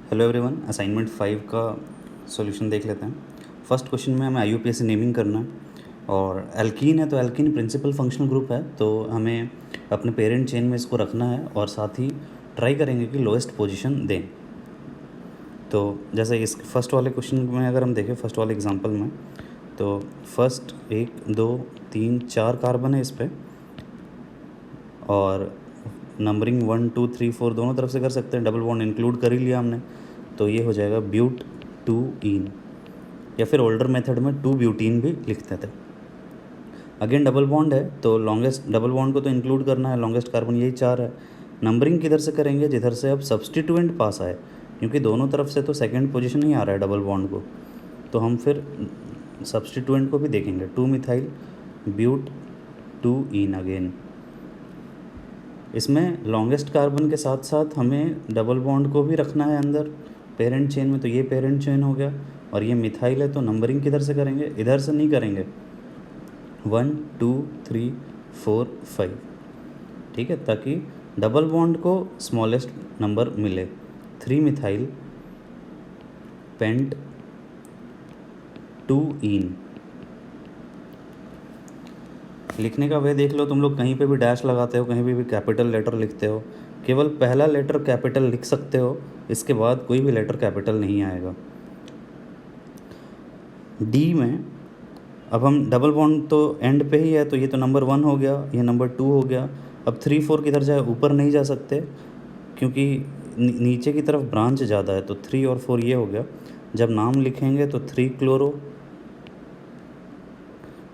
Hello everyone, assignment 5 का solution देख लेते हैं। फर्स्ट क्वेश्चन में हमें IUPAC नेमिंग करना है और एल्कीन है तो एल्कीन प्रिंसिपल फंक्शनल ग्रुप है, तो हमें अपने पेरेंट चेन में इसको रखना है और साथ ही ट्राई करेंगे कि लोएस्ट पोजीशन दें। तो जैसे इस फर्स्ट वाले क्वेश्चन में अगर हम देखें, फर्स्ट वाले एग्जांपल में, तो फर्स्ट 1 2 3 4 कार्बन है इस पर और नंबरिंग 1 2 3 4 दोनों तरफ से कर सकते हैं। डबल बॉन्ड इंक्लूड कर ही लिया हमने, तो ये हो जाएगा ब्यूट 2 इन, या फिर ओल्डर मेथड में 2 ब्यूटीन भी लिखते थे। अगेन डबल बॉन्ड है तो लॉन्गेस्ट डबल बॉन्ड को तो इंक्लूड करना है, लॉन्गेस्ट कार्बन यही 4 है। नंबरिंग किधर से करेंगे? जिधर से अब सब्सटीट्यूएंट पास आए, क्योंकि दोनों तरफ से तो सेकंड पोजीशन ही आ रहा है डबल बॉन्ड को, तो हम फिर सब्सटीट्यूएंट को भी देखेंगे। 2 मिथाइल ब्यूट 2 इन अगेन। इसमें लॉन्गेस्ट कार्बन के साथ साथ हमें डबल बॉन्ड को भी रखना है अंदर पेरेंट चेन में, तो ये पेरेंट चेन हो गया और ये मिथाइल है, तो नंबरिंग किधर से करेंगे? इधर से नहीं करेंगे, 1 2 3 4 5, ठीक है, ताकि डबल बॉन्ड को स्मॉलेस्ट नंबर मिले। 3 मिथाइल पेंट 2 इन। लिखने का वे देख लो, तुम लोग कहीं पे भी डैश लगाते हो, कहीं भी कैपिटल लेटर लिखते हो, केवल पहला लेटर कैपिटल लिख सकते हो, इसके बाद कोई भी लेटर कैपिटल नहीं आएगा। डी में अब हम डबल बॉन्ड तो एंड पे ही है, तो ये तो नंबर 1 हो गया, ये नंबर 2 हो गया। अब 3 4 किधर जाए? ऊपर नहीं जा सकते क्योंकि नीचे की तरफ ब्रांच ज़्यादा है, तो 3 और 4 ये हो गया। जब नाम लिखेंगे तो 3 क्लोरो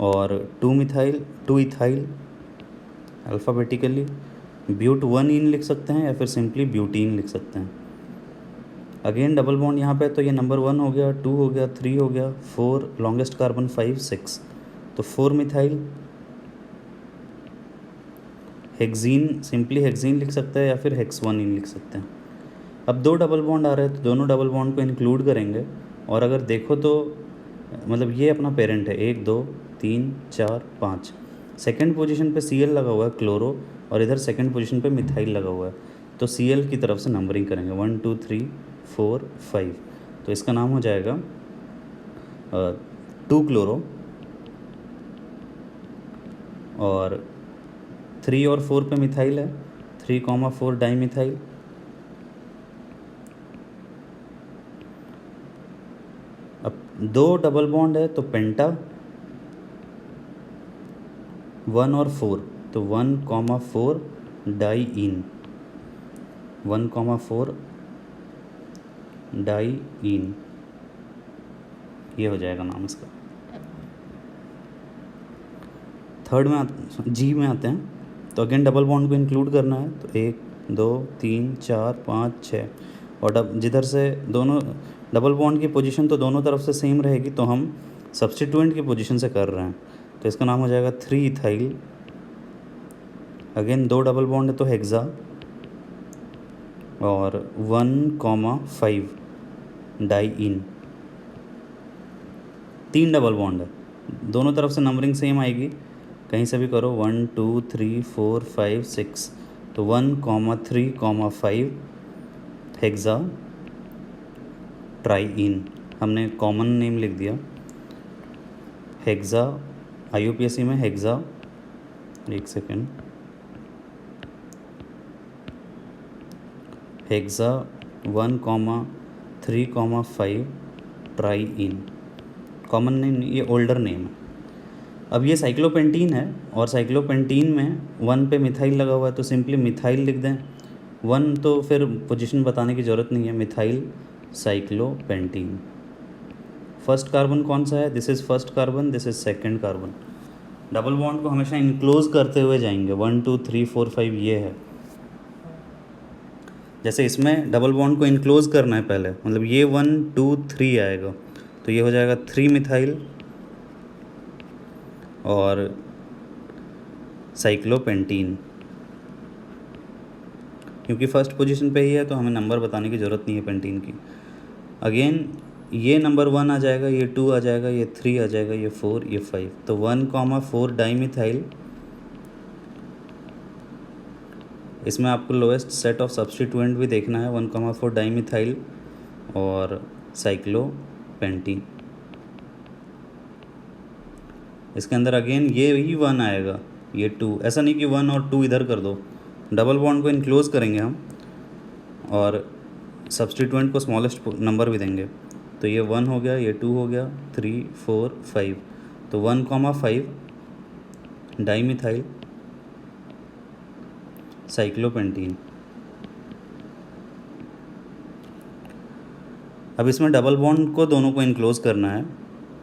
और 2 मिथाइल 2 इथाइल अल्फ़ाबेटिकली। ब्यूट 1 इन लिख सकते हैं या फिर सिंपली ब्यूटीन लिख सकते हैं। अगेन डबल बॉन्ड यहाँ पे, तो ये नंबर 1 हो गया, 2 हो गया, 3 हो गया, 4 लॉन्गेस्ट कार्बन 5 6, तो 4 मिथाइल हेक्सीन, सिंपली हेक्सीन लिख सकते हैं या फिर हेक्स 1 इन लिख सकते हैं। अब 2 डबल बॉन्ड आ रहे हैं तो दोनों डबल बॉन्ड को इंक्लूड करेंगे, और अगर देखो तो मतलब ये अपना पेरेंट है, 1 2 3 4 5। सेकेंड पोजीशन पे Cl लगा हुआ है क्लोरो, और इधर सेकेंड पोजीशन पे मिथाइल लगा हुआ है, तो Cl की तरफ से नंबरिंग करेंगे 1 2 3 4 5, तो इसका नाम हो जाएगा 2 क्लोरो और 3 और 4 पे मिथाइल है, 3,4 डाई मिथाइल। अब 2 डबल बॉन्ड है तो पेंटा 1 और 4, तो 1,4 डाई इन, 1,4 डाई इन, ये हो जाएगा नाम इसका। थर्ड में जी में आते हैं, तो अगेन डबल बॉन्ड को इंक्लूड करना है, तो 1 2 3 4 5 6, और जिधर से दोनों डबल बॉन्ड की पोजीशन तो दोनों तरफ से सेम रहेगी, तो हम सब्स्टिट्यूएंट की पोजीशन से कर रहे हैं, तो इसका नाम हो जाएगा 3 इथाइल। अगेन 2 डबल बॉन्ड है तो हेक्सा, और 1,5 डाई इन। 3 डबल बॉन्ड है, दोनों तरफ से नंबरिंग सेम आएगी, कहीं से भी करो, 1 2 3 4 5 6, तो 1,3,5 हेक्सा ट्राई इन। हमने कॉमन नेम लिख दिया हेक्सा, IUPAC में हेक्सा, एक second, hexa 1,3,5 try in, common name, ये ओल्डर नेम है। अब ये साइक्लोपेंटीन है, और साइक्लोपेंटीन में 1 पे मिथाइल लगा हुआ है, तो सिंपली मिथाइल लिख दें। 1 तो फिर पोजीशन बताने की ज़रूरत नहीं है, मिथाइल साइक्लोपेंटीन। फर्स्ट कार्बन कौन सा है? This is first carbon, this is second carbon. Double bond को हमेशा इनक्लोज करते हुए जाएंगे, 1 2 3 4 5 ये है। जैसे इसमें डबल बॉन्ड को इनक्लोज करना है पहले, मतलब ये 1 2 3 आएगा, तो ये हो जाएगा 3 मिथाइल और साइक्लोपेंटीन। क्योंकि फर्स्ट पोजीशन पे ही है तो हमें नंबर बताने की ज़रूरत नहीं है पेंटीन की। अगेन ये नंबर 1 आ जाएगा, ये 2 आ जाएगा, ये 3 आ जाएगा, ये 4, ये 5, तो 1,4 डाई मिथाइल। इसमें आपको लोएस्ट सेट ऑफ सब्स्टिट्यूएंट भी देखना है, 1,4 डाई मिथाइल और साइक्लोपेंटीन। इसके अंदर अगेन ये ही 1 आएगा, ये 2, ऐसा नहीं कि 1 और 2 इधर कर दो, डबल बॉन्ड को इनक्लोज करेंगे हम और सब्सटीट्यूएंट को स्मॉलेस्ट नंबर भी देंगे। तो ये 1 हो गया, ये 2 हो गया, 3 4 5, तो 1,5 डाईमिथाइल साइक्लोपेंटीन। अब इसमें डबल बॉन्ड को दोनों को इनक्लोज करना है।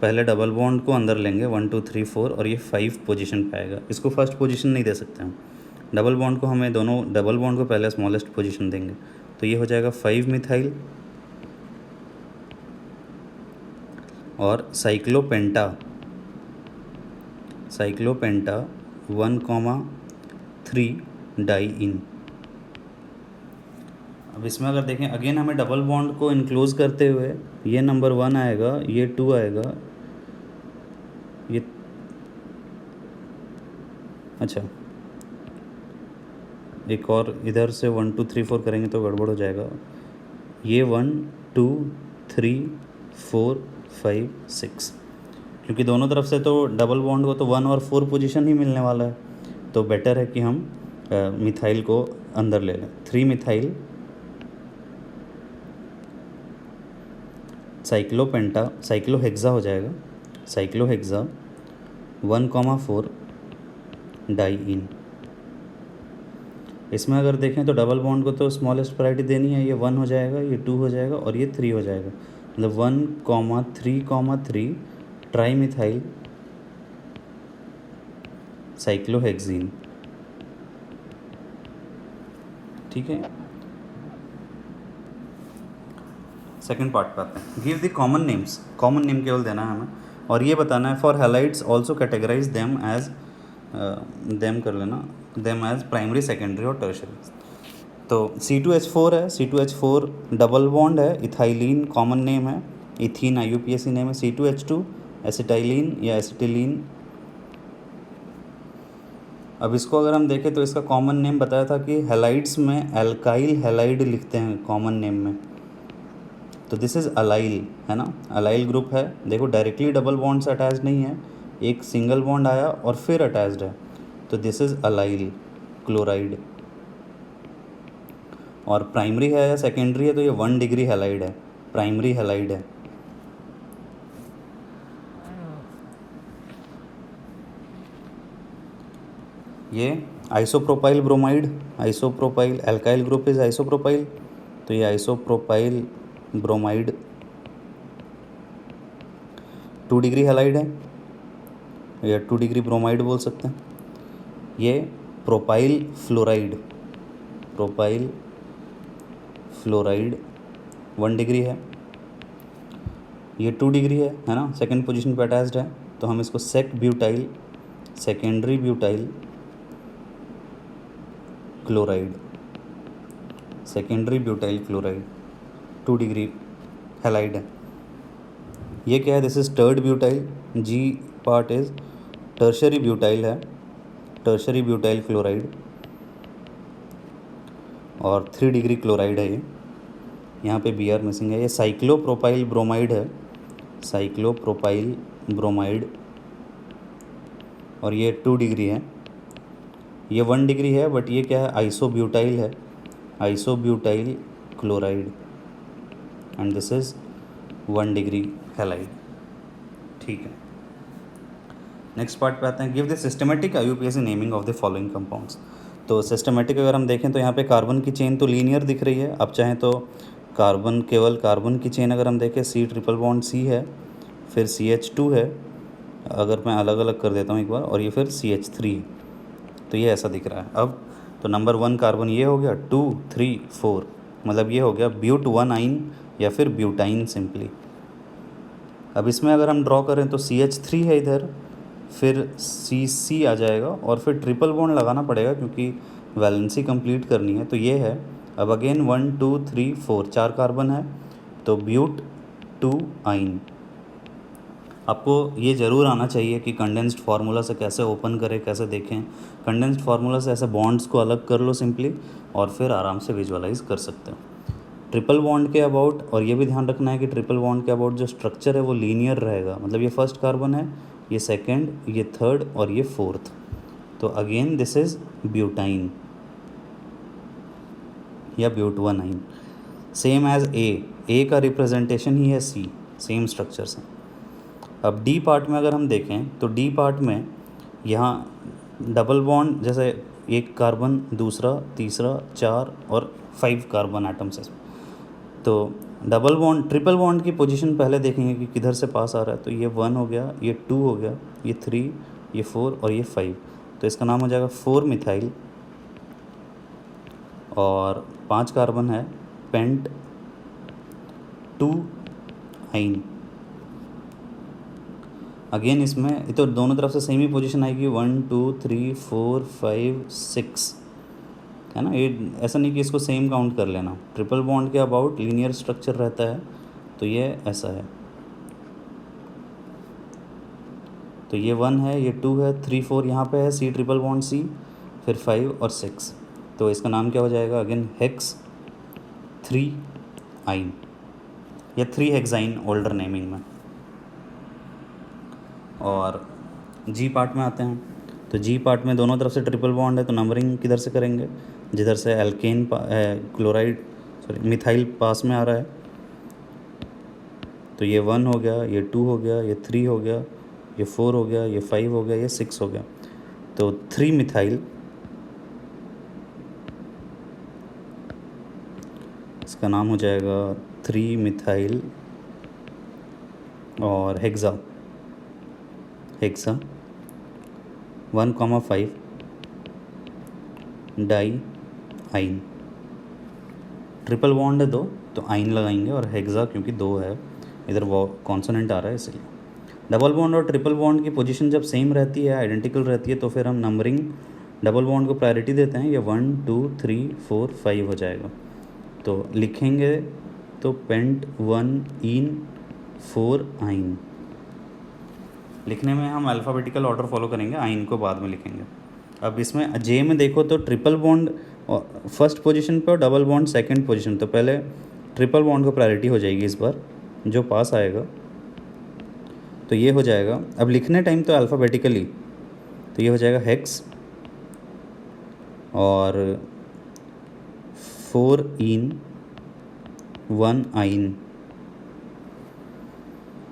पहले डबल बॉन्ड को अंदर लेंगे 1 2 3 4 और ये 5 पोजीशन पे आएगा। इसको फर्स्ट पोजीशन नहीं दे सकते हम, डबल बॉन्ड को हमें दोनों डबल बॉन्ड को पहले स्मॉलेस्ट पोजीशन देंगे। तो ये हो जाएगा 5 मिथाइल और साइक्लोपेंटा 1,3 डाईइन। अब इसमें अगर देखें अगेन हमें डबल बॉन्ड को इनक्लोज करते हुए ये नंबर 1 आएगा, ये 2 आएगा, ये अच्छा एक और इधर से 1 2 3 4 करेंगे तो गड़बड़ हो जाएगा। ये 1 2 3 4 5 6, क्योंकि दोनों तरफ से तो डबल बॉन्ड को तो 1 और 4 पोजीशन ही मिलने वाला है, तो बेटर है कि हम मिथाइल को अंदर ले लें। 3 मिथाइल साइक्लोपेंटा, साइक्लोहेक्सा हो जाएगा, साइक्लोहेक्सा 1,4 डाईइन। इसमें अगर देखें तो डबल बॉन्ड को तो स्मॉलेस्ट प्रायोरिटी देनी है, ये 1 हो जाएगा, ये 2 हो जाएगा और ये 3 हो जाएगा, मतलब 1,3,3 ट्राई मिथाइल साइक्लोहेक्सीन। ठीक है, सेकेंड पार्ट पे आते हैं। Give the common names, common name केवल देना है हमें और ये बताना है for halides also categorise them as them कर लेना, देम एज प्राइमरी सेकेंडरी और टर्शरी। तो C2H4 है, C2H4 डबल बॉन्ड है, इथाइलिन कॉमन नेम है, इथीन IUPAC नेम है, C2H2 एसिटाइलिन या एसिटिलीन। अब इसको अगर हम देखें तो इसका कॉमन नेम बताया था कि हैलाइड्स में एल्काइल हैलाइड लिखते हैं कॉमन नेम में, तो दिस इज़ अलाइल है ना, अलाइल ग्रुप है। देखो डायरेक्टली डबल बॉन्ड से अटैच नहीं है, एक सिंगल बॉन्ड आया और फिर अटैच्ड है, तो दिस इज़ अलाइल क्लोराइड। और प्राइमरी है या सेकेंडरी है तो ये 1 डिग्री हैलाइड है, प्राइमरी हैलाइड है। ये isopropyl bromide, isopropyl alkyl group is isopropyl, तो ये आइसोप्रोपाइल ब्रोमाइड 2 डिग्री हैलाइड है या 2 डिग्री ब्रोमाइड बोल सकते हैं। ये propyl fluoride, propyl fluoride 1 degree है, ये 2 डिग्री है ना, सेकंड पोजीशन पे अटैच्ड है, तो हम इसको sec butyl, secondary butyl chloride, secondary butyl chloride 2 degree halide है। ये क्या है, दिस इज़ टर्ड ब्यूटाइल, जी पार्ट इज टर्शरी ब्यूटाइल है, टर्शरी ब्यूटाइल क्लोराइड और 3 डिग्री क्लोराइड है ये, यहाँ पे Br मिसिंग है। ये साइक्लोप्रोपाइल ब्रोमाइड है, साइक्लोप्रोपाइल ब्रोमाइड और ये 2 डिग्री है, ये 1 डिग्री है, बट ये क्या है आइसोब्यूटाइल है, isobutyl chloride and this is 1 degree halide. ठीक है, नेक्स्ट पार्ट पे आते हैं। Give the systematic IUPAC naming of the following compounds. तो सिस्टमेटिक अगर हम देखें तो यहाँ पे कार्बन की चेन तो लीनियर दिख रही है, आप चाहें तो कार्बन, केवल कार्बन की चेन अगर हम देखें C ट्रिपल बॉन्ड C है, फिर CH2 है, अगर मैं अलग अलग कर देता हूँ एक बार, और ये फिर CH3 है, तो ये ऐसा दिख रहा है। अब तो नंबर 1 कार्बन ये हो गया, 2 3 4, मतलब ये हो गया ब्यूट 1 आइन या फिर ब्यूटाइन सिंपली। अब इसमें अगर हम ड्रॉ करें तो CH3 है इधर, फिर CC आ जाएगा और फिर ट्रिपल बॉन्ड लगाना पड़ेगा क्योंकि वैलेंसी कंप्लीट करनी है, तो ये है। अब अगेन 1 2 3 4 4 कार्बन है, तो ब्यूट 2 आइन। आपको ये ज़रूर आना चाहिए कि कंडेंस्ड फार्मूला से कैसे ओपन करें, कैसे देखें। कंडेंस्ड फार्मूला से ऐसे बॉन्ड्स को अलग कर लो सिंपली और फिर आराम से विजुअलाइज कर सकते हो। ट्रिपल बॉन्ड के अबाउट, और ये भी ध्यान रखना है कि ट्रिपल बॉन्ड के अबाउट जो स्ट्रक्चर है वो लीनियर रहेगा, मतलब ये फर्स्ट कार्बन है, ये सेकंड, ये थर्ड और ये फोर्थ। तो अगेन दिस इज ब्यूटाइन या ब्यूटवानाइन, सेम एज ए का रिप्रेजेंटेशन ही है सी, सेम स्ट्रक्चर से। अब डी पार्ट में अगर हम देखें तो डी पार्ट में यहाँ डबल बॉन्ड, जैसे एक कार्बन, दूसरा, तीसरा, 4 और 5 कार्बन एटम्स है। तो डबल बॉन्ड, ट्रिपल बॉन्ड की पोजीशन पहले देखेंगे कि किधर से पास आ रहा है। तो ये 1 हो गया, ये 2 हो गया, ये 3, ये 4 और ये 5। तो इसका नाम हो जाएगा 4 मिथाइल, और 5 कार्बन है, पेंट 2 आइन। अगेन इसमें तो दोनों तरफ से सेम ही पोजीशन आएगी, 1 2 3 4 5 6, है ना। ये ऐसा नहीं कि इसको सेम काउंट कर लेना, ट्रिपल बॉन्ड के अबाउट लीनियर स्ट्रक्चर रहता है, तो ये ऐसा है। तो ये 1 है, ये 2 है, 3 4 यहाँ पे है, सी ट्रिपल बॉन्ड सी, फिर 5 और 6। तो इसका नाम क्या हो जाएगा, अगेन हेक्स 3 आइन या 3 हेक्साइन ओल्डर नेमिंग में। और जी पार्ट में आते हैं। तो जी पार्ट में दोनों तरफ से ट्रिपल बॉन्ड है, तो नंबरिंग किधर से करेंगे, जिधर से एल्केन क्लोराइड सॉरी मिथाइल पास में आ रहा है। तो ये 1 हो गया, ये 2 हो गया, ये 3 हो गया, ये 4 हो गया, ये 5 हो गया, ये 6 हो गया। तो 3 मिथाइल, इसका नाम हो जाएगा 3 मिथाइल और हेक्सा 1,5 डाई आइन। ट्रिपल बॉन्ड है 2, तो आइन लगाएंगे, और हेक्सा क्योंकि 2 है, इधर वो कॉन्सोनेंट आ रहा है इसलिए। डबल बॉन्ड और ट्रिपल बॉन्ड की पोजीशन जब सेम रहती है, आइडेंटिकल रहती है, तो फिर हम नंबरिंग डबल बॉन्ड को प्रायोरिटी देते हैं, ये 1 2 3 4 5 हो जाएगा। तो लिखेंगे तो पेंट 1 इन 4 आइन। लिखने में हम अल्फ़ाबेटिकल ऑर्डर फॉलो करेंगे, आइन को बाद में लिखेंगे। अब इसमें जे में देखो तो ट्रिपल बॉन्ड फर्स्ट पोजीशन पे और डबल बॉन्ड सेकंड पोजीशन, तो पहले ट्रिपल बॉन्ड को प्रायोरिटी हो जाएगी इस बार, जो पास आएगा। तो ये हो जाएगा, अब लिखने टाइम तो अल्फ़ाबेटिकली, तो ये हो जाएगा हेक्स और 4 इन 1 आइन।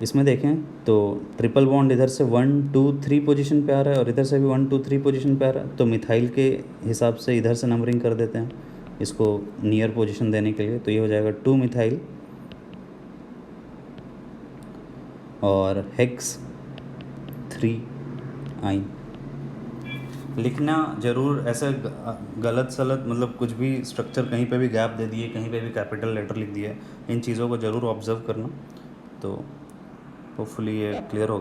इसमें देखें तो ट्रिपल बॉन्ड इधर से 1 2 3 पोजीशन पे आ रहा है, और इधर से भी 1 2 3 पोजीशन पे आ रहा है। तो मिथाइल के हिसाब से इधर से नंबरिंग कर देते हैं इसको नियर पोजीशन देने के लिए। तो ये हो जाएगा 2 मिथाइल और हेक्स 3 आइन। लिखना ज़रूर ऐसे गलत सलत, मतलब कुछ भी स्ट्रक्चर कहीं पे भी गैप दे दिए, कहीं पे भी कैपिटल लेटर लिख दिया, इन चीज़ों को ज़रूर ऑब्जर्व करना। तो होपफुली ये क्लियर हो।